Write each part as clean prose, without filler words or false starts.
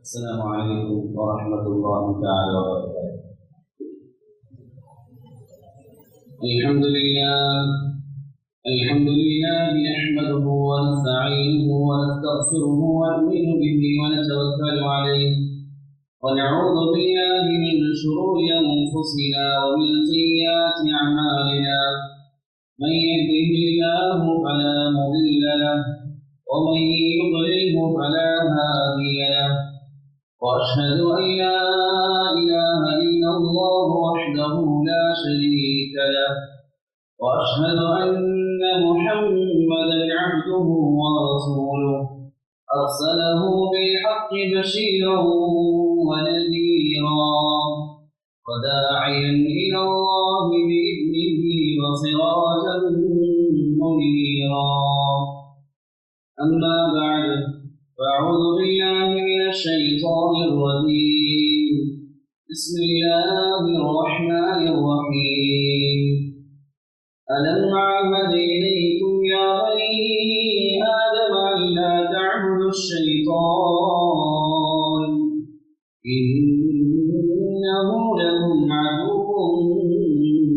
السلام عليكم ورحمة الله تعالى وبركاته. الحمد لله نحمده ونستعينه ونستغفره ونؤمن به ونتوكل عليه ونعوذ بالله من شرور أنفسنا ومن سيئات أعمالنا. من يهده الله فلا مضل له ومن يضلله فلا هادي له. وأشهد أن لا إله إلا الله وحده لا شريك له وأشهد أن محمدا عبده ورسوله أرسله بالحق بشيرا ونذيرا وداعيا إلى الله بإذنه وسراجا منيرا. أما بعد فأعوذ بالله من الشيطان الرجيم. بسم الله الرحمن الرحيم. ألم أعهد إليكم يا بني آدم ألا تعبدوا الشيطان إنه لكم عدو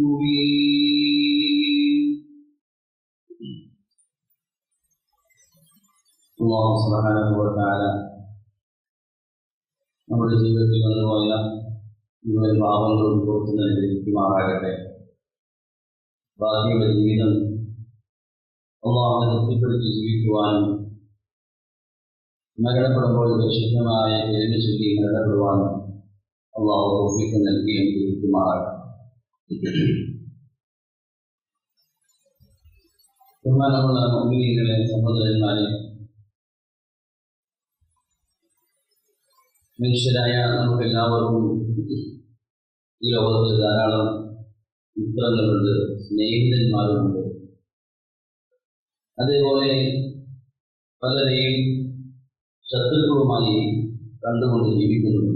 مبين. الله سبحانه وتعالى നമ്മുടെ ജീവിതത്തിൽ വന്നുപോയ മുഴുവൻ പാപങ്ങളും പുറത്തു ലഭിക്കുമാറാകട്ടെ. ബാക്കിയുള്ള ജീവിതം അല്ലാഹുവിനെ തൃപ്തിപ്പെടുത്തി ജീവിക്കുവാനും മരണപ്പെടുമ്പോൾ പരിശുദ്ധമായ എഴുതി ചൊല്ലി മരണപ്പെടുവാനും അല്ലാഹു തൗഫീഖ് നൽകി അനുഗ്രഹിക്കുമാറാകട്ടെ. ബഹുമാനമുള്ള മുഅ്മിനീങ്ങളെ, സഹോദരന്മാരെ, മനുഷ്യരായ നമുക്കെല്ലാവർക്കും ഈ ലോകത്ത് ധാരാളം മിത്രങ്ങളുണ്ട്, സ്നേഹിതന്മാരുമുണ്ട്. അതേപോലെ പലരെയും ശത്രുക്കളുമായി കണ്ടുകൊണ്ട് ജീവിക്കുന്നുണ്ട്.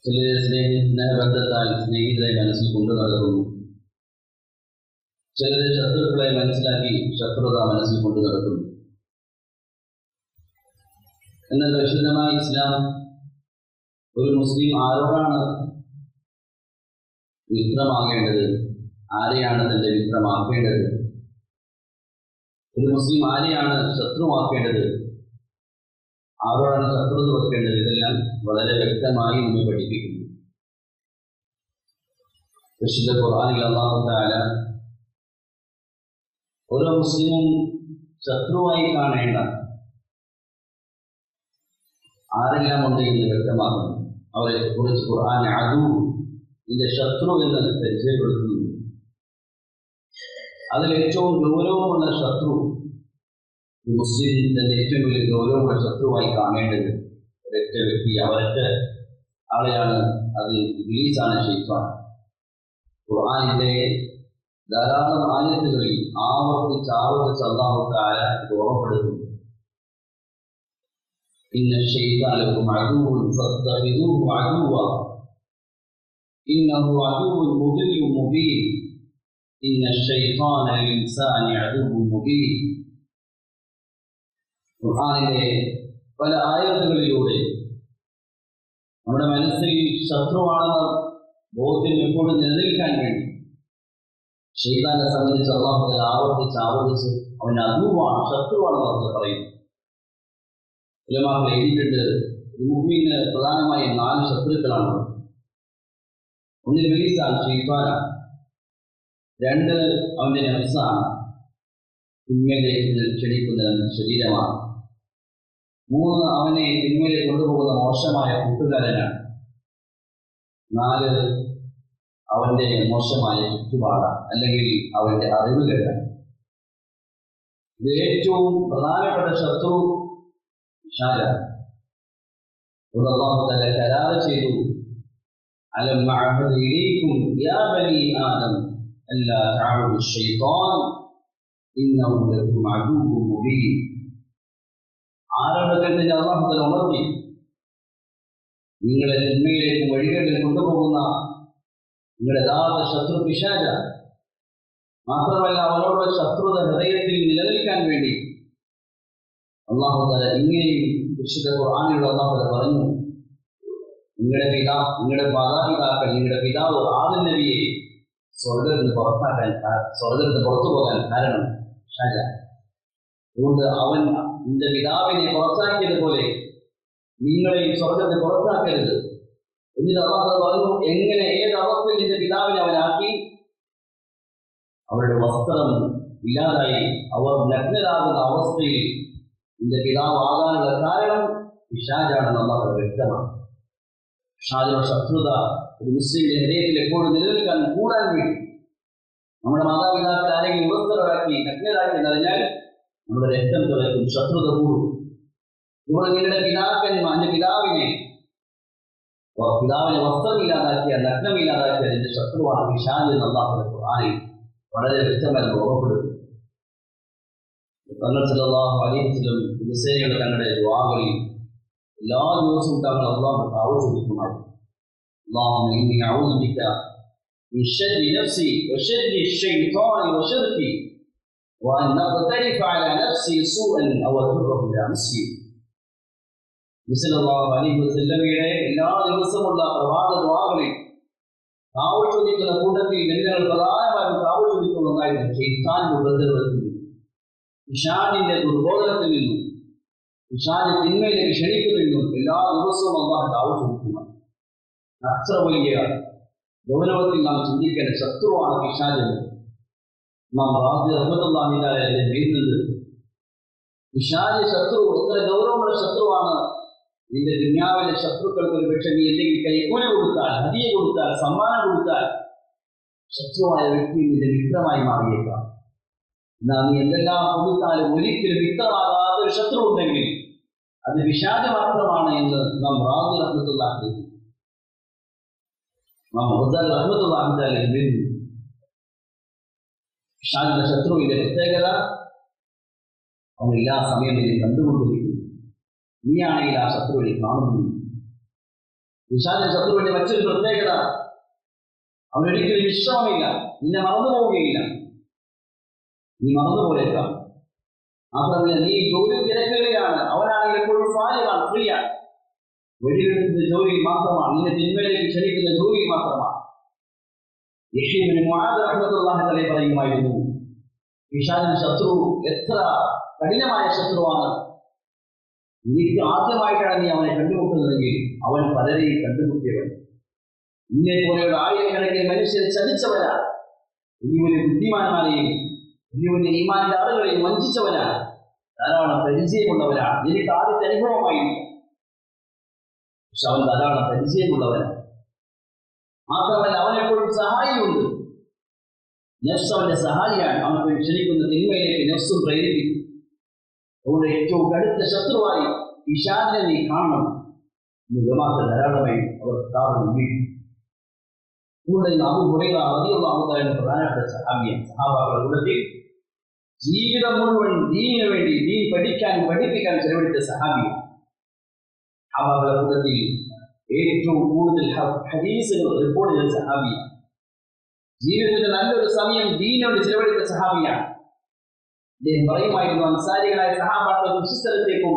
ചിലരെ സ്നേഹബന്ധത്താൽ സ്നേഹിതരെ മനസ്സിൽ കൊണ്ടു നടക്കുന്നു. ചിലരെ ശത്രുക്കളെ മനസ്സിലാക്കി ശത്രുത മനസ്സിൽ കൊണ്ടു നടക്കുന്നു. എന്നാൽ പരിശുദ്ധമായ ഇസ്ലാം ഒരു മുസ്ലിം ആരോടാണ് മിത്രമാകേണ്ടത്, ആരെയാണ് തന്റെ മിത്രമാക്കേണ്ടത്, ഒരു മുസ്ലിം ആരെയാണ് ശത്രുവാക്കേണ്ടത്, ആരോടാണ് ശത്രുത വെക്കേണ്ടത്, ഇതെല്ലാം വളരെ വ്യക്തമായി നമ്മെ പഠിപ്പിക്കുന്നു. വിശുദ്ധ ഖുർആനിൽ അല്ലാഹു തആല ഓരോ മുസ്ലിമും ശത്രുവായി കാണേണ്ട ആരെല്ലാം ഉണ്ട് എന്ന് വ്യക്തമാക്കുന്നു. അവരെ കുറിച്ച് ഖുർആൻ അദു, ഇതിന്റെ ശത്രു എന്ന് പരിചയപ്പെടുത്തുന്നു. അതിൽ ഏറ്റവും ഗൗരവമുള്ള ശത്രു, മുസ്ലിം തന്റെ ഏറ്റവും വലിയ ഗൗരവമുള്ള ശത്രുവായി കാണേണ്ടത് ഒരൊറ്റ വ്യക്തി, അവരൊറ്റ ആളെയാണ്. അത് ഇബ്ലീസാണ്, ശൈത്താൻ. ഖുർആനിന്റെ ധാരാളം ആയത്തുകളിൽ ആവർത്തിച്ച് അല്ലാഹു തആല ഇത് ഓർമ്മപ്പെടുത്തുന്നു. إن الشيطان لكم عدو فاتخذوه عدوا إنه عدو مضل مبين إن الشيطان للإنسان عدو مبين. ഖുർആനിലെ പല ആയത്തുകളിലൂടെ നമ്മുടെ മനസ്സിൽ ശത്രുവാണെന്ന ബോധ്യം എപ്പോഴും നിലനിൽക്കാൻ വേണ്ടി ശൈത്താനെ സംബന്ധിച്ച് അല്ലാഹു തആല ആവർത്തിച്ച് അവൻ അദുവാണ്, ശത്രുവാണെന്ന് അവർ പറയുന്നു. ഉലമാക്കൾ എഴുതിയിട്ടുണ്ട്, മുഅ്മിന് പ്രധാനമായും 4 ശത്രുക്കളാണ്. ഒന്ന് ഇബ്ലീസാണ്, ശൈത്താനാണ്. 2 അവന്റെ നഫ്സാണ്, തിന്മയിലേക്ക് ക്ഷണിക്കുന്ന ശരീരമാണ്. 3 അവനെ തിന്മയിലേക്ക് കൊണ്ടുപോകുന്ന മോശമായ കൂട്ടുകാരനാണ്. 4 അവന്റെ മോശമായ ചുറ്റുപാടാണ്, അല്ലെങ്കിൽ അവന്റെ അറിവുകളാണ്. ഇത് ഏറ്റവും പ്രധാനപ്പെട്ട ശത്രു അല്ലാഹു തആല കരാർ ചെയ്തു. അലം അഅഹദ് ഇലൈക്കും യാ ബനി ആദം അല്ലാ തഅബുദു ശൈത്താൻ ഇന്നഹു ലക്കും അദുവ്വുൻ മുബീൻ. ആരംഭത്തിൽ അല്ലാഹു തആല ഉണർത്തി, നിങ്ങളെ തിന്മയിലേക്ക് വഴികളിൽ കൊണ്ടുപോകുന്ന നിങ്ങളുടെ യഥാർത്ഥ ശത്രു പിശാചാണ്. മാത്രമല്ല അവനോട് ശത്രുത ഹൃദയത്തിൽ നിലനിൽക്കാൻ വേണ്ടി അള്ളാഹു തആല ഇങ്ങനെയും വിശുദ്ധ ഖുർആനിൽ അള്ളാഹു തആല പറഞ്ഞു, നിങ്ങളുടെ മാതാപിതാക്കൾ, നിങ്ങളുടെ പിതാവ് ആദം നബിയെ സ്വർഗ്ഗത്തിന് പുറത്തു പോകാൻ കാരണം ഷാജ. അതുകൊണ്ട് അവൻ നിന്റെ പിതാവിനെ പുറത്താക്കിയതുപോലെ നിങ്ങളെയും സ്വർഗ്ഗത്തിന് പുറത്താക്കരുത്. എന്നിട്ട് അള്ളാഹു പറഞ്ഞു, എങ്ങനെ ഏത് അവസ്ഥയിൽ നിന്റെ പിതാവിനെ അവനാക്കി? അവരുടെ വസ്ത്രം ഇല്ലാതായി അവർ നഗ്നരാകുന്ന അവസ്ഥയിൽ നിന്റെ പിതാവ് ആകാനുള്ള കാരണം പിശാചാണെന്ന് അള്ളാഹു വ്യക്തമാണ്. പിശാചിനുള്ള ശത്രുത ഒരു മുസ്ലിമിന്റെ ഹൃദയത്തിൽ എപ്പോഴും നിലനിൽക്കാൻ കൂടാൻ വേണ്ടി നമ്മുടെ മാതാപിതാക്കൾ ആരെങ്കിലും വിവസ്ത്രരാക്കി നഗ്നരാക്കി എന്നറിഞ്ഞാൽ നമ്മുടെ രക്തം തുറക്കും, ശത്രുത കൂടും. ഇപ്പോൾ നിങ്ങളുടെ പിതാവിനെ വസ്ത്രമില്ലാതാക്കിയ നഗ്നമില്ലാതാക്കിയ അതിന്റെ ശത്രുവാണ് പിശാച് എന്ന് അല്ലാഹു ഖുർആനിൽ വളരെ വ്യക്തമായി ഓർമ്മപ്പെടുത്തുന്നു. തങ്ങൾ സല്ലല്ലാഹു അലൈഹി വസല്ലം ദിവസേന തങ്ങളുടെ ദുആകളിൽ എല്ലാ ദിവസവും തങ്ങൾ അല്ലാഹുവിനോട് ആവശ്യപ്പെടുമായിരുന്നു. അല്ലാഹുമ്മ ഇന്നി അഊദു ബിക മിൻ ശർരി നഫ്സി വശർരി ശൈത്വാനി വശർക്കി വഅൻ അഖ്തരിഫ അലാ നഫ്സി സൂഅൻ അവ അദ്റഹു ഇലാ നഫ്സി. സല്ലല്ലാഹു അലൈഹി വസല്ലമയുടെ എല്ലാ ദിവസമുള്ള പ്രഭാത ദുആകളിൽ താവൂദിക്കുന്ന കൂട്ടത്തിൽ ജനങ്ങൾ പ്രധാനമായും താവൂദിക്കുന്നതായിരുന്നു ശൈത്താന്റെ ഉപദ്രവത്തിൽ നിന്നും, പിശാചിന്റെ ദുർബോധനത്തിൽ നിന്നും, പിശാച് തിന്മയിലേക്ക് ക്ഷണിക്കുന്നതിൽ നിന്നും എല്ലാ ദിവസവും അല്ലാഹു താവൂദിക്കുന്നു. അത്ര വലിയ ഗൗരവത്തിൽ നാം ചിന്തിക്കേണ്ട ശത്രുവാണ് പിശാച്. നാം റാസി റഹ്മത്തുള്ളാഹി അലൈഹിയുടെ മേൽനിന്ന് പിശാച് ശത്രു എത്ര ഗൗരവമുള്ള ശത്രുവാണ്. നിന്റെ ദുനിയാവിലെ ശത്രുക്കൾക്ക് ഒരു പക്ഷേ നീ എന്തെങ്കിലും കൈക്കൂലി കൊടുത്താൽ, ഹദിയ കൊടുത്താൽ, സമ്മാനം കൊടുത്താൽ ശത്രുവായ വ്യക്തി നിന്റെ മിത്രമായി മാറിയേക്കാം. എന്നാൽ നീ എന്തെല്ലാം കൊടുത്താലും ഒരിക്കലും മിത്രമാകാത്ത ഒരു ശത്രു ഉണ്ടെങ്കിൽ അത് പിശാച് മാത്രമാണ് എന്ന് നാം റാസി റഹ്മത്തുള്ളാഹി പിശാചിന്റെ ശത്രുവിന്റെ പ്രത്യേകത അവൻ എല്ലാ സമയം നിന്നെ കണ്ടുകൊണ്ടിരിക്കുന്നു. നീയാണെങ്കിൽ ആ ശത്രുവിനെ കാണുന്നു. പിശാചിന്റെ ശത്രുവിന്റെ മറ്റൊരു പ്രത്യേകത അവനൊരിക്കലും വിശ്രമമില്ല, നിന്നെ മറന്നുപോവുകയില്ല. നീ മറന്നുപോയേക്കാം. മാത്രമല്ല നീ ജോലി തിരക്കുകളിലാണ്, അവനാണെങ്കിൽ എപ്പോഴും ഫാലിയാണ്, ഫ്രീയാണ്. വെടിവെടുക്കുന്ന ജോലി മാത്രമാണ്, നിന്നെ തിന്മയിലേക്ക് ക്ഷണിക്കുന്ന ജോലി മാത്രമാണ്. യഹ്യ മുആദ് റഹ്മത്തുള്ളാഹി അലൈഹി പറയുമായിരുന്നു, പിശാചിന്റെ ശത്രു എത്ര കഠിനമായ ശത്രുവാണ്. നിനക്ക് ആദ്യമായിട്ടാണ് നീ അവനെ കണ്ടുമുട്ടുന്നതെങ്കിൽ അവൻ പലരെയും കണ്ടുമുട്ടിയവൻ. നിന്നെ പോലെയുള്ള ആയിരക്കണക്കിന് മനുഷ്യരെ ചതിച്ചവനാണ്. വലിയ വലിയ ബുദ്ധിമാന്മാരെയും വലിയ വലിയ ഈമാനിന്റെ ആളുകളെയും വഞ്ചിച്ചവനാണ്. ധാരാളം പരിചയമുള്ളവരാണ്. എനിക്ക് ആദ്യത്തെ അനുഭവമായിരുന്നു, പക്ഷെ അവൻ ധാരാളം പരിചയമുള്ളവനാണ്. മാത്രമല്ല അവനെപ്പോഴും സഹായിയുണ്ട്. നഫ്സ് അവന്റെ സഹായിയാണ്. അവനെ ക്ഷണിക്കുന്ന തിന്മയിലേക്ക് നഫ്സും പ്രേരിപ്പിക്കും. അവരുടെ ഏറ്റവും കടുത്ത ശത്രുവായി പിശാചിനെ നീ കാണണം. ജമാഅത്ത് ധാരാളമായി അവർ അബൂ ഹുറൈറ റളിയല്ലാഹു തആല പ്രധാനപ്പെട്ട സഹാബാക്കളുടെ കൂട്ടത്തിൽ ജീവിതം മുഴുവൻ ദീനിനു വേണ്ടി, ദീൻ പഠിക്കാനും പഠിപ്പിക്കാൻ ചെലവഴിച്ച സഹാബിയാണ്. സഹാബാക്കളുടെ കൂട്ടത്തിൽ ഏറ്റവും കൂടുതൽ ഹദീസുകൾ റിപ്പോർട്ട് ചെയ്ത സഹാബിയാണ്. ജീവിതത്തിന്റെ നല്ലൊരു സമയം ദീനോട് ചെലവഴിച്ച സഹാബിയാണ്. അദ്ദേഹം പറയുമായിരുന്നു, അൻസാരികളായ സഹാബാക്കൾ കൃഷിസ്ഥലത്തേക്കും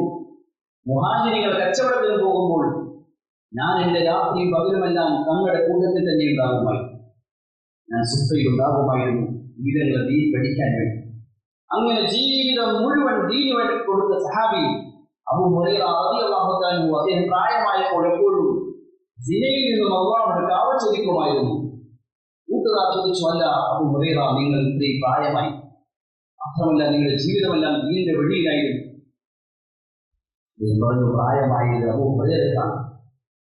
മുഹാജിരികൾ കച്ചവടത്തിന് പോകുമ്പോൾ ഞാൻ എന്റെ രാത്രിയും പകലുമെല്ലാം തങ്ങളുടെ കൂട്ടത്തിൽ തന്നെ ഉണ്ടാകുമായിരുന്നു. ഞാൻ സുഫയിൽ ഉണ്ടാകുമായിരുന്നു ജീവിതങ്ങളെ ദീൻ പഠിക്കാൻ വേണ്ടി. അങ്ങനെ ജീവിതം മുഴുവൻ ദീനു വേണ്ടി കൊടുത്ത സഹാബി അബൂ ഹുറൈറ റളിയല്ലാഹു അൻഹു അദ്ദേഹം പ്രായമായപ്പോൾ എപ്പോഴും സിനയിൽ നിന്നും അല്ലാഹുവിനോട് കാവൽ ചോദിക്കുമായിരുന്നു. കൂട്ടുകാർ ചോദിച്ചു, അല്ല അബൂ ഹുറൈറ, നിങ്ങൾ ഇത്രയും പ്രായമായി, മാത്രമല്ല നിങ്ങളുടെ ജീവിതമെല്ലാം ദീനിന്റെ വഴിയിലായിരുന്നു. പറഞ്ഞു, പ്രായമായത് അബൂ ഹുറൈറയ്ക്കാണ്.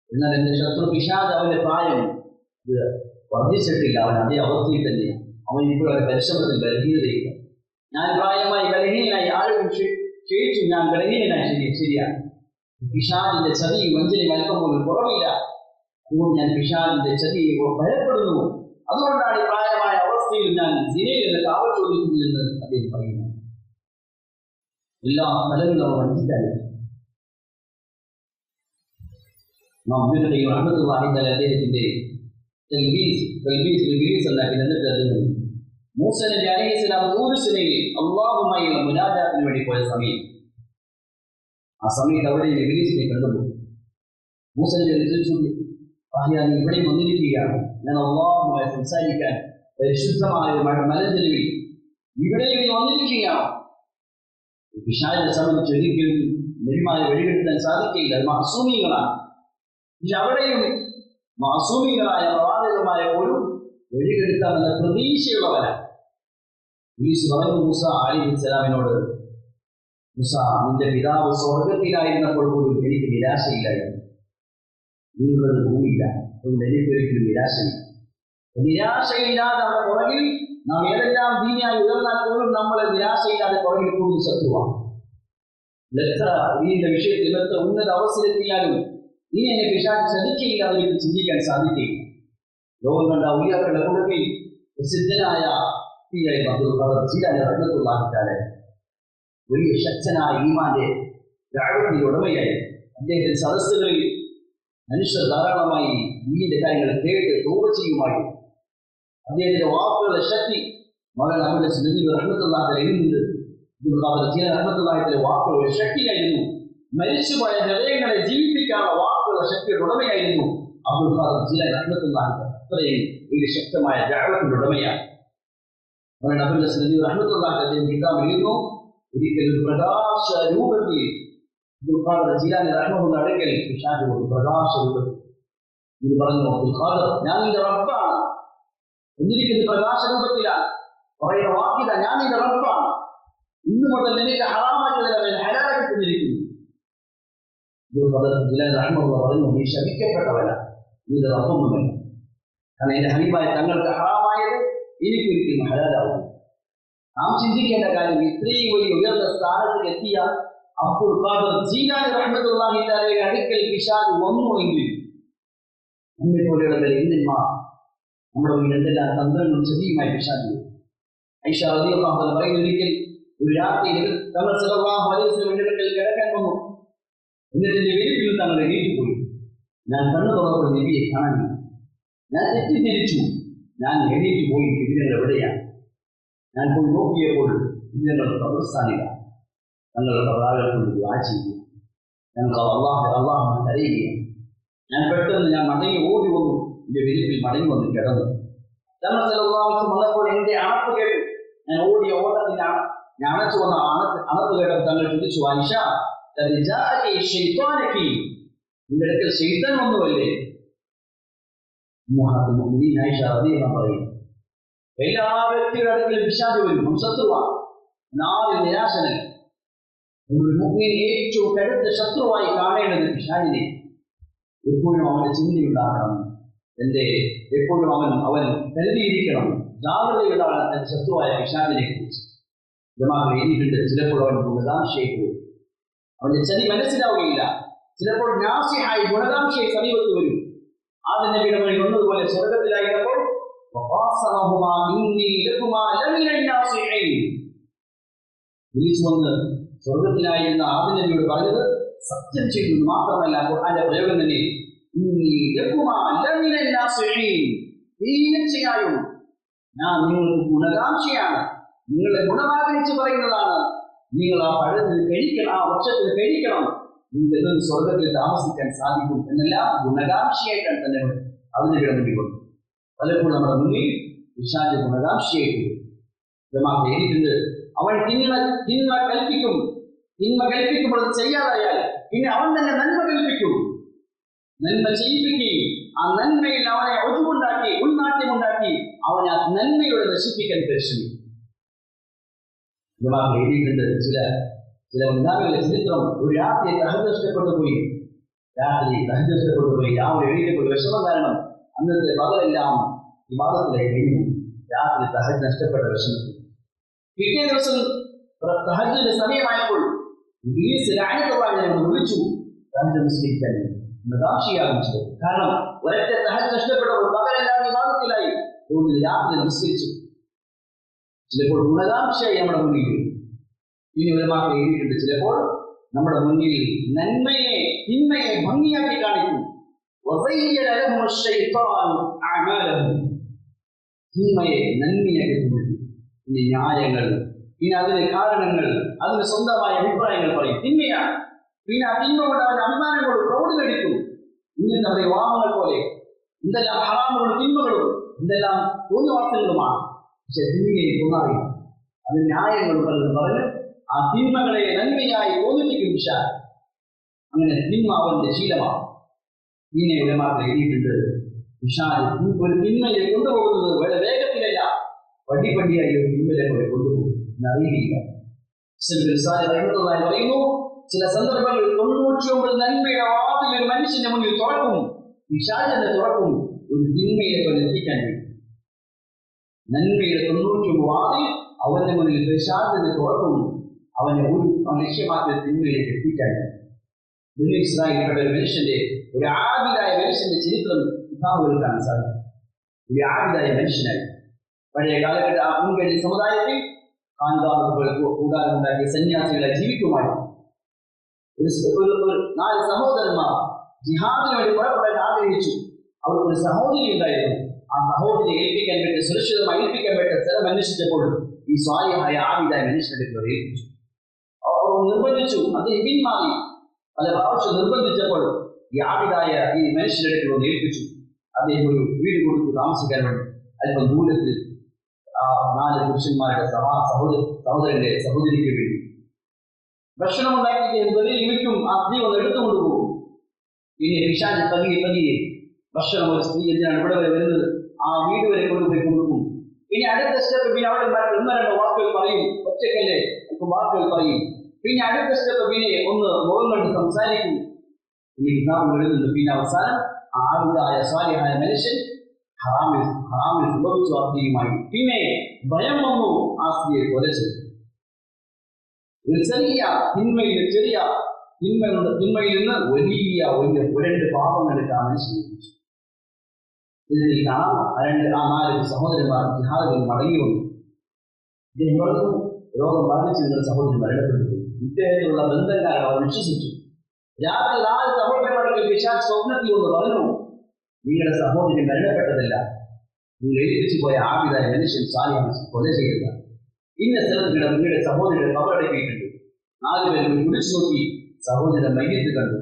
എന്നാൽ എന്റെ ശത്രു പിശാച് അവന്റെ പ്രായം വർദ്ധിച്ചിട്ടില്ല, അവൻ അതേ അവസ്ഥയിൽ തന്നെയാണ്. അവൻ ഇപ്പോഴൊരു പരിശ്രമത്തിൽ ബലഹീനതയില്ല. ഞാൻ പ്രായമായി ബലഹീനനായി, ആരും ക്ഷയിച്ചു, ഞാൻ ബലഹീനനായി, ശരിയാണ്. പിശാചിന്റെ ചതിയും വഞ്ചനയും അല്പം പോലും കുറവില്ല. അതുകൊണ്ട് ഞാൻ പിശാചിന്റെ ചതിയെ ഭയപ്പെടുന്നു. അതുകൊണ്ടാണ് ഈ പ്രായമായ അവസ്ഥയിൽ ഞാൻ സിനയിൽ നിന്ന് കാവൽ ചോദിക്കുന്നതെന്ന് അദ്ദേഹം പറയുന്നു. എല്ലാ സ്ഥലങ്ങളും അവർ വഞ്ചിക്കാനില്ല. അദ്ദേഹത്തിന്റെ മൂസ നബി അലൈഹിസ്സലാം തൂർ സിനയിൽ അല്ലാഹുവുമായുള്ള മുനാജാത്തിന് വേണ്ടി പോയ സമയം ആ സമയത്ത് അവിടെ ഇബ്ലീസിനെ കണ്ടുപോയി. മൂസ നബി ചോദിച്ചു, നീ ഇവിടെ വന്നിരിക്കുകയാണ്, ഞാൻ അല്ലാഹുവുമായി സംസാരിക്കാൻ പരിശുദ്ധമായ മലഞ്ചെരുവിൽ ഇവിടെ വന്നിരിക്കുകയാണോ? പിശാചിനെ സംബന്ധിച്ച് ഒരിക്കലും നബിമാരെ വഴികെടുത്താൻ സാധിക്കില്ല. അത് മാസൂമികളാണ്. പക്ഷെ അവിടെയും മാസൂമികളായ പ്രവാചകന്മാരെ പോലും വഴികെടുക്കാമെന്ന പ്രതീക്ഷയുള്ളവരാണ്. ഇബ്ലീസ് പറഞ്ഞു മൂസ അലൈഹിസ്സലാമിനോട്, മൂസ, നിന്റെ പിതാവ് സ്വർഗത്തിലായിരുന്നപ്പോൾ പോലും എനിക്ക് നിരാശയില്ലായിരുന്നു. നിങ്ങളുടെ ഭൂമിയില്ല, അതുകൊണ്ട് എനിക്കൊരിക്കലും നിരാശയില്ല. നിരാശയില്ലാതെ നമ്മുടെ പുറകിൽ നാം ഏതെല്ലാം ദീനിയായി ഉയർന്നാൽ പോലും നമ്മളെ നിരാശയില്ലാതെ പുറകിൽ കൂടുതൽ ശത്രുവാണ്. എത്ര ദീനിന്റെ വിഷയത്തിൽ എത്ര ഉന്നത അവസരത്തിലാലും നീ എന്നെ പിശാച് ചതിക്കയില്ലാതെ എനിക്ക് ചിന്തിക്കാൻ സാധിക്കുകയില്ല. ലോകം കണ്ട ഉയർക്കളുടെ കൂടെ പ്രസിദ്ധനായ വലിയ ശക്തനായ ഈമാന്റെ ദഅവത്തിന്റെ ഉടമയായി അദ്ദേഹത്തിന്റെ സദസ്സുകളിൽ മനുഷ്യർ ധാരാളമായി ദീനിന്റെ കാര്യങ്ങൾ കേട്ട് തൗബ ചെയ്യുമായിരുന്നു. അദ്ദേഹത്തിന്റെ വാക്കുകളുടെ ശക്തി മകൻ അവരുടെ റഹ്മത്തുള്ളാഹിയുടെ വാക്കുകളുടെ ശക്തിയായിരുന്നു. മരിച്ചുപോയ ഹൃദയങ്ങളെ ജീവിപ്പിക്കാനുള്ള വാക്കുകളുടെ ശക്തിയുടെ ഉടമയായിരുന്നു അബ്ദുൽ ഖാദിർ ജീലാനി റഹ്മത്തുള്ളാഹി. അത്രയും വലിയ ശക്തമായ ദഅവത്തിന്റെ ഉടമയാണ് മകൻ റഹ്മത്തുള്ളാഹി. അദ്ദേഹം കിതാബ് എഴുതുന്നു, ഒരിക്കലും പ്രകാശ രൂപത്തിൽ അബ്ദുൽ ഖാദിർ ജീലാനി റഹ്മത്തുള്ളാഹി അടുക്കൽ പിശാച് ഒരു പ്രകാശ രൂപത്തിൽ ഇത് പറഞ്ഞു, അബ്ദുൽ ഖാദിർ, ഞാൻ നിന്റെ റബ്ബാണ്. എന്നിരിക്കുന്ന പ്രകാശ രൂപത്തിലാണ് പറയുന്ന വാക്കിത, ഞാൻ നിന്റെ റബ്ബാണ്. ഇന്നു മുതൽ നിനക്ക് ഹറാമാക്കിയതിനെ ഹലാലാക്കി തന്നിരിക്കുന്നു. പറഞ്ഞു, നീ ശപിക്കപ്പെട്ടവന, നിന്റെ റബ്ബൊന്നുമല്ല. കാരണം എന്റെ ഹബീബായ തങ്ങൾക്ക് ഹറാമായത് എനിക്കൊരിക്കലും ഹലാലാവും. നാം ചിന്തിക്കേണ്ട കാര്യം, ഇത്രയും വലിയ ഉയർന്ന സ്ഥാനത്തിൽ എത്തിയ അബ്ദുൽ ഖാദിർ ജീലാനി റഹ്മത്തുള്ളാഹി തആലയുടെ അടുക്കൽ പിശാച് വന്നു എങ്കിൽ നമ്മെ പോലെയുള്ള ഇന്ത്യന്മാർ നമ്മുടെ മുന്നിൽ എന്തെല്ലാം തന്ത്രങ്ങളും ശരിയുമായി പിശാച്. ഐഷ റളിയല്ലാഹു അൻഹ പറയുന്നൊരിക്കൽ ഒരു രാത്രിയിൽ തങ്ങൾ സല്ലല്ലാഹു അലൈഹി വസല്ലം അടുക്കൽ കിടക്കാൻ വന്നു. എന്നിട്ട് വീട്ടിൽ തങ്ങൾ എണീറ്റ് പോയി. ഞാൻ കണ്ണു തുറന്നപ്പോൾ നബിയെ കാണാനില്ല. ഞാൻ തെറ്റിദ്ധരിച്ചു. ഞാൻ എണീറ്റ് പോയി, ഇതിങ്ങൾ എവിടെയാണ്? ഞാൻ പോയി നോക്കിയപ്പോൾ ഇതിങ്ങൾ ഖബർസ്ഥാനില്ല. തങ്ങളുടെ പ്രവാചകർക്ക് ദുആ ചെയ്യുക, ഞങ്ങൾ അല്ലാഹുവിനെ കരയുകയാണ്. ഞാൻ പെട്ടെന്ന് മടങ്ങി ഓടി വന്നു, എന്റെ വീട്ടിൽ മടങ്ങി വന്ന് കിടന്നു. തങ്ങൾ സല്ലല്ലാഹു അലൈഹി വസല്ലം വന്നപ്പോൾ എന്റെ അണപ്പ് കേട്ടു. ഞാൻ ഓടിയ ഓട്ടത്തിലാണ് ഞാൻ അണച്ചു വന്ന അണപ്പ് കേട്ടപ്പോൾ തങ്ങൾ ചോദിച്ചു, ആയിഷ, നിന്റെ അടുക്കൽ ശൈത്താൻ വന്നുവല്ലേ? ആയിഷ റളിയല്ലാഹു അൻഹ പറയും, എല്ലാ വ്യക്തികളുടെ അടുക്കൽ പിശാച് വരും, ശത്രുവാണ്. 4 നിരാശനങ്ങൾ. ഒരു മുഅ്മിൻ ഏറ്റവും കടുത്ത ശത്രുവായി കാണേണ്ടത് പിശാചിനെ. എപ്പോഴും അവന്റെ ചിന്തയുണ്ടാകണം, എപ്പോഴും അവൻ കരുതിയിരിക്കണം, ജാഗ്രതയുണ്ടാകണം തന്റെ ശത്രുവായ പിശാചിനെ കുറിച്ച്. എഴുതിയിട്ടുണ്ട്, ചിലപ്പോൾ അവൻ ഗുണകാംക്ഷയെ പോകും, അവന്റെ ചതി മനസ്സിലാവുകയില്ല. ചിലപ്പോൾ നാസിഹായി ഗുണകാംക്ഷയെ സമീപത്ത് വരും. ആദ്യ നബിയുടെ വഴി വന്നതുപോലെ സ്വർഗത്തിലായിരുന്നപ്പോൾ വന്ന് സ്വർഗത്തിലായിരുന്ന ആദ്യ നബിയോട് പറഞ്ഞത് സത്യം ചെയ്തു മാത്രമല്ല, ഖുർആന്റെ പ്രയോഗം തന്നെ, തീർച്ചയായും ഞാൻ നിങ്ങൾക്ക് ഗുണകാംക്ഷയാണ്, നിങ്ങളെ ഗുണമാഗ്രഹിച്ച് പറയുന്നതാണ്. നിങ്ങൾ ആ പഴത്തിൽ കഴിക്കണം, ആ വൃക്ഷത്തിൽ കഴിക്കണം, നിങ്ങൾക്ക് സ്വർഗത്തിൽ താമസിക്കാൻ സാധിക്കും എന്നെല്ലാം ഗുണകാംക്ഷയായിട്ടാണ് തന്നെ അതിന് കിടന്നിട്ടുണ്ട്. പലപ്പോഴും നമ്മുടെ മുന്നിൽ പിശാച് ഗുണകാംക്ഷയായിട്ട് എഴുതിയിട്ടുണ്ട്. അവൻ തിന്മ കൽപ്പിക്കുമ്പോൾ ചെയ്യാതായാൽ പിന്നെ അവൻ തന്നെ നന്മ കൽപ്പിക്കും, നന്മ ചെയ്യിപ്പിക്കുകയും ആ നന്മയിൽ അവനെ ഒഴിവുണ്ടാക്കി ഉൾനാട്യമുണ്ടാക്കി അവനെ ആ നന്മയോടെ നശിപ്പിക്കാൻ പരിശ്രമിക്കും. എഴുതിയിട്ടുണ്ട് ചില ഉണ്ടാകുന്ന ചരിത്രം. ഒരു രാത്രി തഹജ്ജുദ് നഷ്ടപ്പെട്ടു പോയി, രാവിലെ എഴുതിയപ്പോൾ വിഷമം കാരണം അന്നത്തെ പകലെല്ലാം ഇബാദത്തിലായി കഴിഞ്ഞു. രാത്രി തഹജ്ജുദ് നഷ്ടപ്പെട്ട വിഷമത്തിൽ പിറ്റേ ദിവസം തഹജ്ജുദിന്റെ സമയമായപ്പോൾ ഇബ്ലീസ് ലഅനത്തുള്ളാഹിനെ വിളിച്ചു തഹജ്ജുദ് നിസ്കരിക്കാൻ ഗുണകാംക്ഷയാകും. കാരണം ഒരൊറ്റ തഹജ്ജുദ് നഷ്ടപ്പെട്ടപ്പോൾ പകലെല്ലാം ഇബാദത്തിലായി, അതുകൊണ്ട് രാത്രി നിസ്കരിച്ചു. ചിലപ്പോൾ ഗുണകാംക്ഷയായി നമ്മുടെ മുന്നിൽ ഇനി ഉലമാക്കൾ എഴുതിയിട്ടുണ്ട്, ചിലപ്പോൾ നമ്മുടെ മുന്നിൽ തിന്മയെ ഭംഗിയാക്കി കാണിക്കും. തിന്മയെ നന്മയാക്കി തോന്നിക്കും. ഇനി ന്യായങ്ങൾ, ഇനി അതിന് കാരണങ്ങൾ, അതിന് സ്വന്തമായ അഭിപ്രായങ്ങൾ പറയും. തിന്മയാണ്, പിന്നെ ആ തിന്മ കൊണ്ട് അവന്റെ അഭിമാനം കൊണ്ട് പ്രൗഢി ലഭിക്കും. ഇന്നത്തെ അവരുടെ വിവാഹങ്ങൾ പോലെ എന്തെല്ലാം ഹറാമുകളും തിന്മകളും എന്തെല്ലാം തോന്നിവാസങ്ങളുമാണ്. പക്ഷെ തിന്മയെ തോന്നാറില്ല. അത് ന്യായങ്ങൾ പറഞ്ഞ് ആ തിന്മകളെ നന്മയായി തോന്നിപ്പിക്കും പിശാച്. അങ്ങനെ തിന്മ അവന്റെ ശീലമാണ്. പിന്നെ ഉലമാക്കൾ എഴുതിയിട്ടുണ്ട്, പിശാച് ഒരു തിന്മയെ കൊണ്ടുപോകുന്നത് വളരെ വേഗത്തിലല്ല, പടിപടിയായി ഒരു തിന്മയെ പോലെ കൊണ്ടുപോകും എന്നറിയില്ല. പറയുന്നു, ചില സന്ദർഭങ്ങളിൽ 99 നന്മയുടെ വാതിൽ ഒരു മനുഷ്യന്റെ മുന്നിൽ തുറക്കും, പിശാചിനെ തുറക്കും ഒരു തിന്മയെ പോലെ എത്തിക്കാൻ വേണ്ടി. നന്മയുടെ 99 വാതിൽ അവന്റെ മുന്നിൽ പിശാചിനെ തുറക്കും, അവൻ ലക്ഷ്യമാക്കിയ തിന്മയിലേക്ക് എത്തിക്കാൻ വേണ്ടി. ഇസ്രായേലിലുള്ള ഒരു മനുഷ്യന്റെ, ഒരു ആബിദായ മനുഷ്യന്റെ ചരിത്രം കിതാബുകളിൽ കാണാൻ സാധിക്കും. ഒരു ആബിദായ മനുഷ്യനായി പഴയ കാലഘട്ട ആ മുൻകഴി സമുദായത്തിൽ കൂടാരമുണ്ടാക്കിയ സന്യാസികളെ ജീവിക്കുമായിരുന്നു. ഒരു 4 സഹോദരന്മാർ ജിഹാദിന് വേണ്ടി പുറപ്പെടാൻ ആഗ്രഹിച്ചു. അവർക്ക് ഒരു സഹോദരി ഉണ്ടായിരുന്നു. ആ സഹോദരിയെ ഏൽപ്പിക്കാൻ വേണ്ടി, സുരക്ഷിതമായി ഏൽപ്പിക്കാൻ വേണ്ട സ്ഥലം അന്വേഷിച്ചപ്പോൾ ഈ സ്വാലിഹായ ആബിദായ മനുഷ്യന്റെ ഏൽപ്പിച്ചു. അവർ നിർബന്ധിച്ചു, അദ്ദേഹം പിന്മാറി. പല പ്രാവശ്യം നിർബന്ധിച്ചപ്പോൾ ഈ ആബിദായ ഈ മനുഷ്യരുടെ ഏൽപ്പിച്ചു. അദ്ദേഹം ഒരു വീട് കൊടുത്തു താമസിക്കാൻ വേണ്ടി. അല്പം ദൂരത്തിൽ ആ 4 പുരുഷന്മാരുടെ സഹോദരന്റെ സഹോദരിക്ക് വേണ്ടി ഭക്ഷണം ഉണ്ടാക്കി വെളിയിൽ വിളിക്കും. ആ സ്ത്രീ ഒന്ന് എടുത്തുകൊണ്ട് പോകും. പിന്നെ പിശാച് പതിയെ ഭക്ഷണം ഒരു സ്ത്രീ എന്തിനാണ് ഇവിടെ വരെ വരുന്നത്, ആ വീട് വരെ കൊണ്ടുപോയി കൊടുക്കും. പിന്നെ അടുത്ത സ്റ്റെപ്പ്, പിന്നെ അവിടെ 1-2 വാക്കുകൾ പറയും, ഒറ്റക്കല്ലേ വാക്കുകൾ പറയും. പിന്നെ അടുത്ത സ്റ്റെപ്പ് പിന്നെ ഒന്ന് മുഖം കണ്ട് സംസാരിക്കും. പിന്നെ കിതാബ് എഴുതുന്നുണ്ട്. പിന്നെ അവസാനം ആബിദായ സ്വാലിഹായ മനുഷ്യൻ ഹറാമിൽ സംഭവിച്ചു ആ സ്ത്രീയുമായി. പിന്നെ ഭയം വന്നു, ആ സ്ത്രീയെ കൊല ചെയ്തു. ഒരു ചെറിയ തിന്മയിൽ നിന്ന് വലിയ 2 പാപങ്ങൾക്ക് ആ മനുഷ്യനെ എത്തിച്ചു. ഇതിൽ കാണാം, 4 സഹോദരന്മാർ ജിഹാദിൽ മടങ്ങി വന്നു. ഇദ്ദേഹം പറഞ്ഞു, രോഗം ബാധിച്ച് നിങ്ങളുടെ സഹോദരൻ മരണപ്പെട്ടു. ഇദ്ദേഹത്തിലുള്ള ബന്ധക്കാരെ അവർ വിശ്വസിച്ചു. രാത്രി 4 സഹോദരന്മാർക്ക് പിശാച് സ്വപ്നത്തിൽ ഒന്ന് പറഞ്ഞു, നിങ്ങളുടെ സഹോദരൻ മരണപ്പെട്ടതല്ല, നിങ്ങൾ ഏൽപ്പിച്ചു പോയ ആബിദായ മനുഷ്യൻ സാലിഹായ കൊല ചെയ്തില്ല. ഇന്ന സ്ഥലത്ത് നിങ്ങളുടെ സഹോദരൻ കബറടക്കിയിട്ടുണ്ട്. 4 പേരും കുടിച്ചു നോക്കി സഹോദരൻ മയ്യത്ത് കണ്ടു.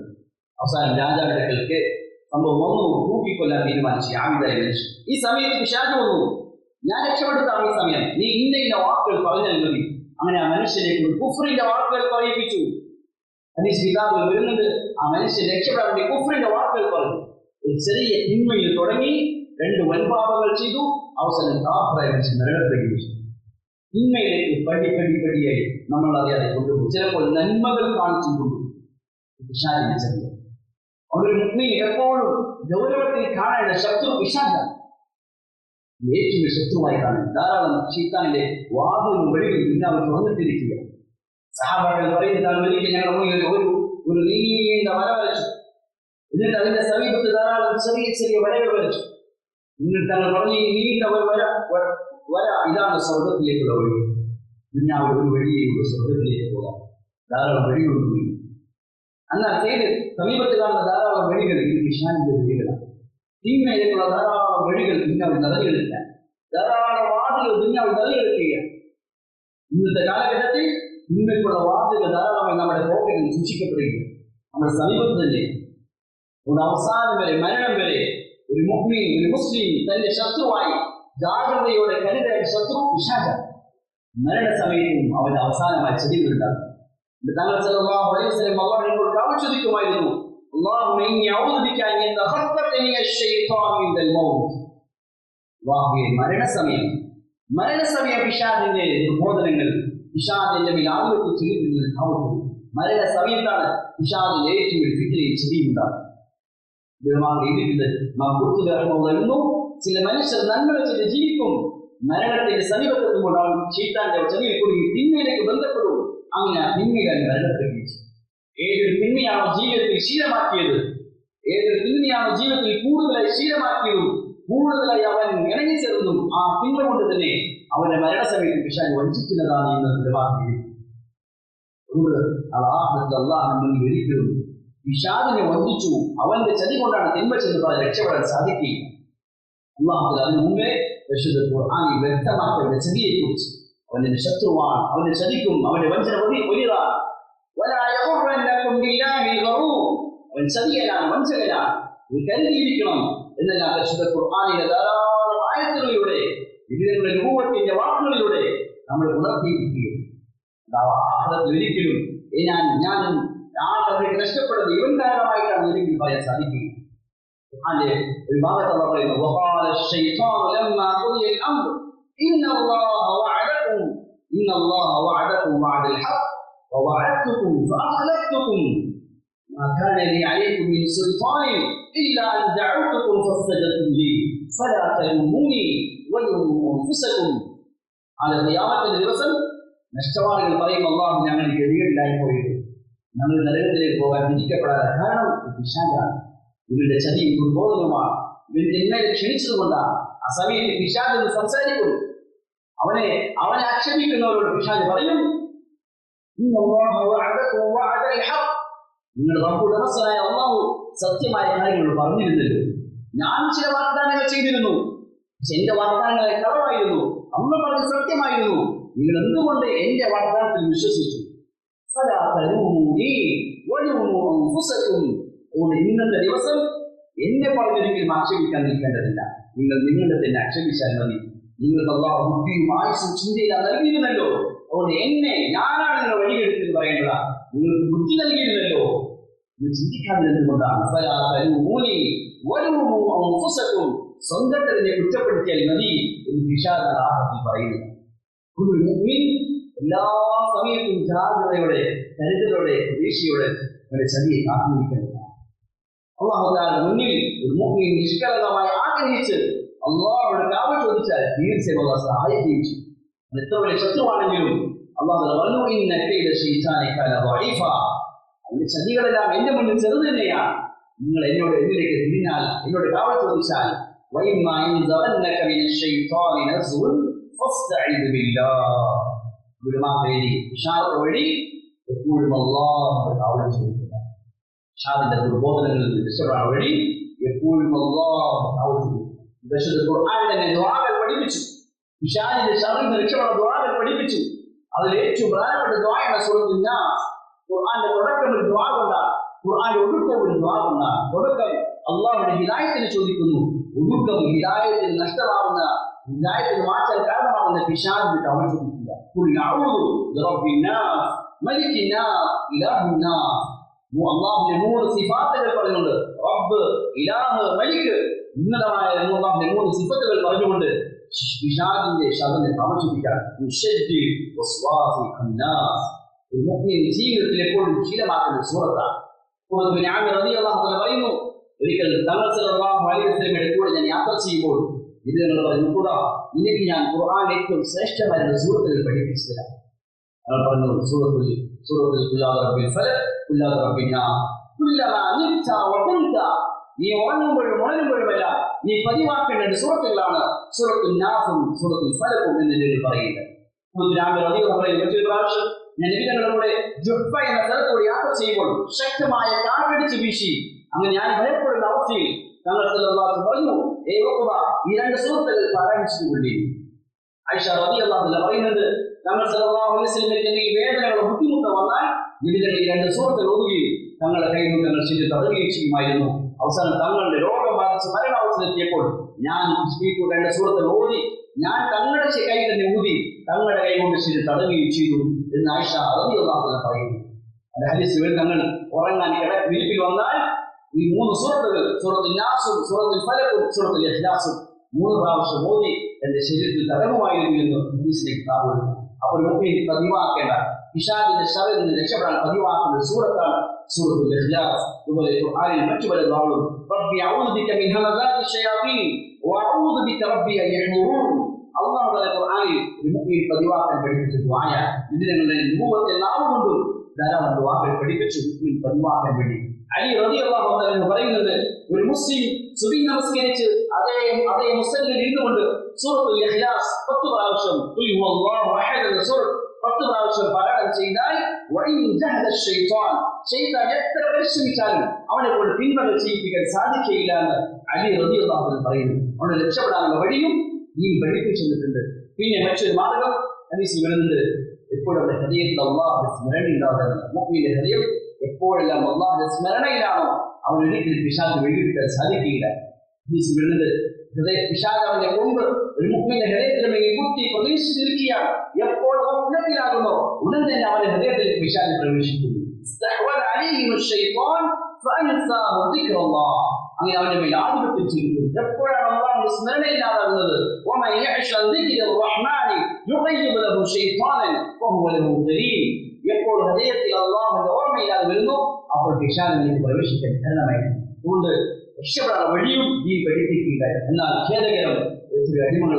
അവസാനം രാജാവിന്റെ അടുക്കൽ സംഭവം വന്നു. തൂക്കിക്കൊല്ലാൻ തീരുമാനിച്ചു ആബിദായ മനുഷ്യൻ. ഈ സമയത്ത് പിശാച് വന്നു, ഞാൻ രക്ഷപ്പെടുത്താം, ഈ സമയം നീ ഇന്ന വാക്കുകൾ പറഞ്ഞാൽ മതി. അങ്ങനെ ആ മനുഷ്യനെ കുഫ്രിന്റെ വാക്കുകൾ പറയിപ്പിച്ചു. ഹദീസ് കിതാബിൽ വരുന്നുണ്ട്, ആ മനുഷ്യൻ രക്ഷപ്പെടാൻ വേണ്ടി കുഫ്രിന്റെ വാക്കുകൾ പറഞ്ഞു. ഒരു ചെറിയ തിന്മയിൽ തുടങ്ങി 2 വൻപാപങ്ങൾ ചെയ്തു. അവസാനം കാഫിറായ മനുഷ്യൻ മരണപ്പെടുകയും ചെയ്തു. തിന്മയിലേക്ക് പടിയായി നമ്മൾ അറിയാതെ കൊണ്ടുപോകും. ചിലപ്പോൾ നന്മകൾ കാണിച്ചു കൊണ്ടുപോകും. പിശാചിന്റെ ചെറിയ ഒരു മുഅ്മിൻ എപ്പോഴും ഗൗരവത്തിൽ കാണേണ്ട ശത്രു പിശാചാണ്. ഏറ്റവും ശത്രുവായി കാണും. ധാരാളം ശൈത്താനിലെ വാതിലും വഴികളും ഇന്നാൾ തുറന്നിട്ടിരിക്കുക. സഹാബാക്കൾ പറയുന്നതാണ്, ഒരിക്കൽ ഞങ്ങളുടെ മുന്നിൽ ഒരു നീണ്ട വര വരച്ചു. എന്നിട്ട് അതിന്റെ സമീപത്ത് ധാരാളം ചെറിയ വരകൾ വരച്ചു. എന്നിട്ട് തങ്ങൾ പറഞ്ഞ ഈ നീണ്ട വര ഇതാണ് സ്വർഗത്തിലേക്കുള്ള വഴി. പിന്നെ അവർ ഒരു വഴിയിലൂടെ സ്വർഗത്തിലേക്ക് പോകാം. ധാരാളം വഴികളുണ്ട്. എന്നാൽ സമീപത്ത് കാണുന്ന ധാരാളം വഴികൾ ഇത് പിശാചിന്റെ വഴികളാണ്. തിന്മയിലേക്കുള്ള ധാരാളം വഴികൾ ദുനിയാവിൽ നിറഞ്ഞെടുക്കാൻ, ധാരാളം വാതിലുകൾ ദുനിയാവിൽ നിറഞ്ഞെടുക്കുകയാണ്. ഇന്നത്തെ കാലഘട്ടത്തിൽ തിന്മയ്ക്കുള്ള വാതിലുകൾ ധാരാളമായി നമ്മുടെ പോക്കറ്റിൽ സൂക്ഷിക്കപ്പെടുകയാണ്. നമ്മുടെ സമീപത്ത് തന്നെ ഒരു അവസാനം വരെ, മരണം വരെ ഒരു മുഅ്മിൻ, ഒരു മുസ്ലിം തന്റെ ശത്രുവായി ജാഗ്രതയോടെ കരുതേണ്ട ശത്രു പിശാചാണ്. മരണസമയത്തും അവന്റെ അവസാനമായി ചെടികളുണ്ടാകും. തങ്ങൾ സല്ലല്ലാഹു അലൈഹി വസല്ലം അല്ലാഹുവിനോട് ആവശ്യദിക്കുമായിരുന്നു, അല്ലാഹുമ്മ ഇന്നി അഊദു ബിക അൻ യതഖഫതനി അശ്ശൈത്വാൻ മിനൽ മൗത്ത്. അല്ലാഹുവേ, മരണസമയം പിശാചിന്റെ ദുർബോധനങ്ങൾ, പിശാചിന്റെ മേൽ ആധിപത്യം ചെലുത്തുന്നത് ആവുന്നു. മരണസമയത്താണ് പിശാചിന്റെ ഏറ്റവും ഫിത്നയും ചെടിയുണ്ടാകും. ചില മനുഷ്യർ നന്മകൾ ചെയ്ത് ജീവിക്കും. മരണത്തിന്റെ സമീപത്തെത്തുമ്പോൾ അവൻ ശൈത്താന്റെ ചെവിയിൽ കൂടി തിന്മയിലേക്ക് ബന്ധപ്പെടും. അങ്ങനെ തിന്മയിൽ മരണപ്പെടുകയും ചെയ്യും. ഏതൊരു തിന്മയാണോ ജീവിതത്തിൽ ശീലമാക്കിയത്, ഏതൊരു തിന്മയാണോ ജീവിതത്തിൽ കൂടുതലായി ശീലമാക്കിയതും കൂടുതലായി അവൻ ഇണങ്ങിച്ചേർന്നതും, ആ തിന്മ കൊണ്ട് തന്നെ അവന്റെ മരണസമയത്ത് പിശാച് വഞ്ചിക്കുന്നതാണ് എന്ന് വ്യക്തമാക്കുകയും. അള്ളാഹുവിൽ ഒരിക്കലും പിശാചിനെ വഞ്ചിച്ചു അവന്റെ ചതി കൊണ്ടാണ് തിന്മ ചെന്ന് രക്ഷപ്പെടാൻ സാധിക്കുകയും. അള്ളാഹു അതിനു മുമ്പേ പരിശുദ്ധ ഖുർആനിൽ വ്യക്തമാക്കിയ ചതിയെക്കുറിച്ച്, അവന്റെ ശത്രുവാണ്, അവന്റെ ചതിക്കും, അവന്റെ വഞ്ചന വലിയതാണ്. ബില്ലാഹിൽ ഗറൂർ. അവൻ ചതിയനാണ്, വഞ്ചകനാണ്, കരുതിയിരിക്കണം എന്നെല്ലാം പരിശുദ്ധ ഖുർആനിലെ ധാരാളം ആയത്തുകളിലൂടെ ഇതിനുള്ള രൂപത്തിന്റെ വാക്കുകളിലൂടെ നമ്മൾ ഉണർത്തിയിരിക്കുകയും ഒരിക്കലും ഞാൻ ആളുകൾക്ക് നഷ്ടപ്പെടുന്നത് ഇവൻ കാരണമായിട്ടാണ് ഒരിക്കലും പറയാൻ സാധിക്കുക. ഖുർആനിലെ ഒരു ഭാഗത്ത് പറയുന്നു വഖാല ശൈത്താനു ലമ്മാ ഖുദിയ അൽ-അംർ ഇന്നല്ലാഹ വഅദകും വഅദൽ ഹഖ് വവഅദ്തുകും ഫഅഖ്ലഫ്തുകും ما كان لي عليكم من سلطان إلا أن دعوتكم فاستجبتم لي فلا تلوموني ولوموا أنفسكم. على ഖിയാമത്തിന്റെ ദിവസം നഷ്ടവാളികൾ പറയും അല്ലാഹു ഞങ്ങൾക്ക് ഗതികേടിലായി പോയത്, നമ്മൾ നരകത്തിലേക്ക് പോകാൻ വിധിക്കപ്പെടാതെ കാരണം പിശാചാണ്, ഇവരുടെ ചതിയും ദുർബോധനവുമാണ്, ഇവൻ തിന്മയെ ക്ഷണിച്ചതുകൊണ്ടാണ്. ആ സമയത്ത് പിശാച് സംസാരിക്കും, അവനെ ആക്ഷേപിക്കുന്നവരോട് പിശാച് പറയും നിങ്ങളുടെ റബ്ബുൽ അമസ്സനായ അല്ലാഹു സത്യമായ കാര്യങ്ങൾ പറഞ്ഞിരുന്നല്ലോ, ഞാൻ ചില വാഗ്ദാനങ്ങൾ ചെയ്തിരുന്നു, പക്ഷെ എന്റെ വാഗ്ദാനങ്ങളെ കളവായിരുന്നു, അമ്മ പറഞ്ഞ സത്യമായിരുന്നു, നിങ്ങൾ എന്തുകൊണ്ട് എന്റെ വാഗ്ദാനത്തിൽ വിശ്വസിച്ചു? ഇന്നത്തെ ദിവസം എന്നെ പറഞ്ഞൊരിക്കലും ആക്ഷേപിക്കാൻ നിൽക്കേണ്ടതില്ല, നിങ്ങൾ നിങ്ങളുടെ തന്നെ ആക്ഷേപിച്ചാൽ മതി. നിങ്ങൾക്ക് അല്ലാഹു ബുദ്ധിയും ആയുസ്സും ചിന്തയില്ല നൽകിയിരുന്നല്ലോ, അതുകൊണ്ട് ഞാനാണ് നിങ്ങൾ വഴിയെടുത്തെന്ന് പറയേണ്ടതാ, നിങ്ങൾക്ക് ബുദ്ധി നൽകിയിരുന്നല്ലോ, നിങ്ങൾ ചിന്തിക്കാതിരുന്നുകൊണ്ടാണ്. സ്വന്തത്തെ കുറ്റപ്പെടുത്തിയാൽ മതി എന്ന് വിശാലത്തിൽ പറയുന്നു. എല്ലാ സമയത്തും ജാഗ്രതയോടെ, കരുതലോടെ, പ്രതീക്ഷയോടെ അവരുടെ ചതിയെ കാത്തിരിക്കുന്നതാണ്. അല്ലാഹു തആല മുന്നിൽ ഒരു മുഅ്മിൻ നിഷ്കളങ്കമായി ആഗ്രഹിച്ച് അല്ലാഹുവോട് കാവൽ ചോദിച്ചാൽ തീർച്ചയായും അല്ലാഹു സഹായിക്കുകയും ചെയ്യും. എത്ര വലിയ ശത്രുവാണെങ്കിലും അല്ലാഹു പറഞ്ഞു ഇന്ന കൈദ ശൈത്താനി കാന ദഈഫ, അതിന്റെ ചതികളെല്ലാം എന്റെ മുന്നിൽ ചെറുത് തന്നെയാണ്. നിങ്ങൾ എന്നിലേക്ക് തിരിഞ്ഞാൽ, എന്നോട് കാവൽ ചോദിച്ചാൽ വഇമ്മാ യൻസഗന്നക മിനശ് ശൈത്താനി നസ്ഉൻ ഫസ്തഈദ് ബില്ലാഹ്, ഇഷാറത്ത് വഴി എപ്പോഴും അല്ലാഹുവോട് കാവൽ ചോദിക്കുക. ഇഷാറിന്റെ ദുർബോധനങ്ങളിൽ നിന്ന് രക്ഷപ്പെടാൻ വഴി എപ്പോഴും അല്ലാഹുവോട് കാവൽ ചോദിക്കുക. പരിശുദ്ധ ഖുർആനിൽ തന്നെ ദുആകൾ പഠിപ്പിച്ചു, ഇഷാറിന്റെ ശർറിൽ നിന്ന് രക്ഷപ്പെടാൻ ദുആകൾ പഠിപ്പിച്ചു. അതിൽ ഏറ്റവും പ്രധാനപ്പെട്ട ദുആയാണ് സൂറത്തുൻ നാസ്. ഖുർആന്റെ തുടക്കം ഒരു ദുആ കൊണ്ടാണ്, ഖുർആന്റെ ഒടുക്കം ഒരു ദുആ കൊണ്ടാണ്. തുടക്കം അല്ലാഹുവിന്റെ ഹിദായത്തിനെ ചോദിക്കുന്നു, ഒടുക്കം ഹിദായത്തിൽ നഷ്ടമാവുന്ന, ഹിദായത്തിന് മാറ്റാൻ കാരണമാകുന്ന പിശാചിനെ കാവൽ ചോദിക്കുക. ഖുൽ അഊദു ബിറബ്ബിൻ നാസ് മലിക്കിൻ നാസ് ഇലാഹിൻ നാസ്. അല്ലാഹുവിന്റെ മൂന്ന് സിഫാത്തുകൾ പറഞ്ഞുകൊണ്ട്, റബ്ബ്, ഇലാഹ്, മലിക്, ഉന്നതമായ അല്ലാഹുവിന്റെ മൂന്ന് സിഫത്തുകൾ പറഞ്ഞുകൊണ്ട് പിശാചിന്റെ ശബ്ദത്തെ താമസിപ്പിക്കാൻ ജീവിതത്തിൽ എപ്പോഴും ശീലമാക്കുന്ന സൂറത്താണ്. പറയുന്നു, ഒരിക്കൽ തങ്ങൾ സല്ലല്ലാഹു അലൈഹി വസല്ലമയുടെ കൂടെ ഞാൻ യാത്ര ചെയ്യുമ്പോൾ ഇത് നിങ്ങൾ പറഞ്ഞു, എനിക്ക് ഞാൻ ഖുർആൻ ഏറ്റവും ശ്രേഷ്ഠമായ സൂറത്തുകൾ പഠിപ്പിച്ചു തരാം. അവർ പറഞ്ഞു നീ ഉറങ്ങുമ്പോഴും ഉണരുമ്പോഴുമല്ല നീ പതിവാക്കേണ്ട സൂറത്തുകളാണ് സൂറത്തുൽ നാസും സൂറത്തുൽ ഫലഖും എന്ന് പറയുന്നത്. മറ്റൊരു പ്രാവശ്യം ഞാൻ നബിതങ്ങളുടെ ജുഹ്ഫ എന്ന സ്ഥലത്തോട് യാത്ര ചെയ്യുമ്പോൾ ശക്തമായ കാറ്റടിച്ച് വീശി, അങ്ങനെ ഞാൻ ഭയപ്പെടുന്ന അവസ്ഥയിൽ തങ്ങൾ സല്ലല്ലാഹു പറഞ്ഞു, ഈ രണ്ട് സൂറത്തുകൾ പാരായണിച്ചുകൊണ്ടിരുന്നു. ആയിഷ റളിയല്ലാഹു അൻഹ പറയുന്നത്, തങ്ങൾ സല്ലല്ലാഹു അലൈഹി വസല്ലമയ്ക്ക് എന്തെങ്കിലും വേദനകളോ ബുദ്ധിമുട്ടോ വന്നാൽ നബിതങ്ങൾ ഈ രണ്ട് സൂറത്തുകൾ ഓതുകയും തങ്ങളുടെ കൈകൾ തങ്ങൾ ശരീരം തടയുകയും ചെയ്യുമായിരുന്നു. അവസാനം തങ്ങളുടെ രോഗം ബാധിച്ച് മരണാവസ്ഥയിലെത്തിയപ്പോൾ ഞാൻ രണ്ട് സൂറത്തുകൾ ഓതി, ഞാൻ തങ്ങളുടെ കൈ തന്നെ ഊതി തങ്ങളുടെ കൈ കൊണ്ട് ശരീരം തടയുകയും ചെയ്തു എന്ന് ആയിഷ റളിയല്ലാഹു അൻഹ പറയുന്നു. അത് ഹദീസിൽ തങ്ങൾ ഉറങ്ങാൻ വീട്ടിൽ വന്നാൽ ഈ മൂന്ന് സൂറത്തുകൾ, സൂറത്തുൽ നാസും സൂറത്തുൽ ഫലഖും സൂറത്തുൽ ഇഖ്ലാസും 3 പ്രാവശ്യം ഓതി എന്റെ ശരീരത്തിൽ തടവുമായിരുന്നു എന്ന് ഹദീസിലേക്ക് കാണുന്നു. അപ്പോൾ മുഅ്മിൻ പതിവാക്കേണ്ട, പിശാചിന്റെ ശർറിൽ നിന്ന് രക്ഷപ്പെടാൻ പതിവാക്കേണ്ട സൂറത്താണ് സൂറത്തുൽ ഇഖ്ലാസ്. അതുപോലെ ഖുർആനിൽ മറ്റു പല ദുആകളും റബ്ബി അഊദു ബിക മിൻ ഹമസാതി ശയാതീൻ വഅഊദു ബിക റബ്ബി അൻ യഹ്ദുറൂൻ. അല്ലാഹു തആല ഖുർആനിൽ മുഅ്മിൻ പതിവാക്കാൻ പഠിപ്പിച്ച ദുആയ. ഇതിനെ നബുവത്തെ നാവുകൊണ്ടും ധാരാളം ദുആകൾ പഠിപ്പിച്ചു മുഅ്മിൻ പതിവാക്കാൻ വേണ്ടി. അലി റളിയല്ലാഹു അൻഹു പറയുന്നത്, ഒരു മുസ്ലിം സുബഹി നമസ്കരിച്ച് അതേ മുസല്ലിൽ ഇരുന്നുകൊണ്ട് സൂറത്തുൽ ഇഖ്ലാസ് 10 പ്രാവശ്യം, ഖുൽ ഹുവല്ലാഹു അഹദ് എന്ന സൂറത്ത് 10 പ്രാവശ്യം പാരായണം ചെയ്താൽ വഇൻ ജഹദ ശൈത്താൻ, ശൈത്താൻ എത്ര പരിശ്രമിച്ചാലും അവനെ കൊണ്ട് പിൻവലിൽ ചെയ്യിപ്പിക്കാൻ സാധിക്കുകയില്ല എന്ന് അലി റളിയല്ലാഹു അൻഹു പറയുന്നു. അവനെ രക്ഷപ്പെടാനുള്ള വഴിയും ഈ പഠിപ്പിച്ചിട്ടുണ്ട്. പിന്നെ മറ്റൊരു മാർഗം ഹദീസിൽ വരുന്നുണ്ട്, എപ്പോഴും അവരുടെ ഹൃദയത്തിൽ അല്ലാഹുവിന്റെ സ്മരണ ഉണ്ടാവുക. മുഅ്മിന്റെ ഹൃദയം എപ്പോഴെല്ലാം അള്ളാഹുവിന്റെ സ്മരണയിലാണോ അവനൊരിക്കലും പിശാച് വെടിവിട്ടാൻ സാധിക്കില്ല. ഹൃദയ പിശാച് അവന്റെ മുമ്പ് ഒരു മുഖ്മിന്റെ ഹൃദയത്തിലേക്ക് കുത്തി പ്രവേശിച്ചിരിക്കുകയാണ്. എപ്പോൾ സ്വപ്നത്തിലാകുന്നോ ഉടൻ തന്നെ അവന്റെ ഹൃദയത്തിൽ പിശാച് പ്രവേശിക്കുന്നു. അങ്ങനെ അവന്റെ മേൽ ആധിപത്യം ചെയ്യുന്നു. എപ്പോഴാണ് അള്ളാഹുവിന്റെ സ്മരണയില്ലാതാകുന്നത്? എപ്പോൾ ഹൃദയത്തിൽ അള്ളാഹുവിന്റെ ഓർമ്മയില്ലാതെ വരുന്നു അപ്പോൾ പിശാചിലേക്ക് പ്രവേശിക്കാൻ കാരണമായിരുന്നു. അതുകൊണ്ട് രക്ഷപ്പെടാൻ വഴിയും ഈ പഠിപ്പിക്കുക. എന്നാൽ ഖേദകരം അടിമകൾ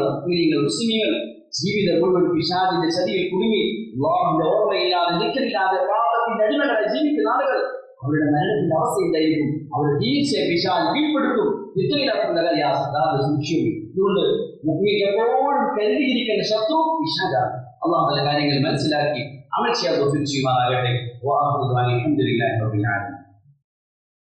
മുസ്ലിമീങ്ങൾ ജീവിതം മുഴുവൻ പിശാചിന്റെ ചതിയിൽ കുടുങ്ങി അള്ളാഹുവിന്റെ ഓർമ്മയില്ലാതെ ദിക്റില്ലാതെ പാപത്തിന്റെ അടിമകളെ ജീവിക്കുന്ന ആളുകൾ അവരുടെ മരണത്തിന്റെ അവസ്ഥയിലായിരിക്കും. അവരുടെ ജീവിതത്തെ പിശാച് കീഴ്പ്പെടുത്തും. ദിക്റില്ലാത്ത യാതൊരു സംശയവും. അതുകൊണ്ട് മുഅ്മിൻ എപ്പോഴും കരുതിയിരിക്കേണ്ട ശത്രു പിശാചാണ്. അള്ളാഹു ചില കാര്യങ്ങൾ മനസ്സിലാക്കി അമൽ ചെയ്യാൻ തോഫീഖ് ചെയ്യുമാറാകട്ടെ. വആഖിറു ദഅവാനാ അൽഹംദുലില്ലാഹി റബ്ബിൽ ആലമീൻ.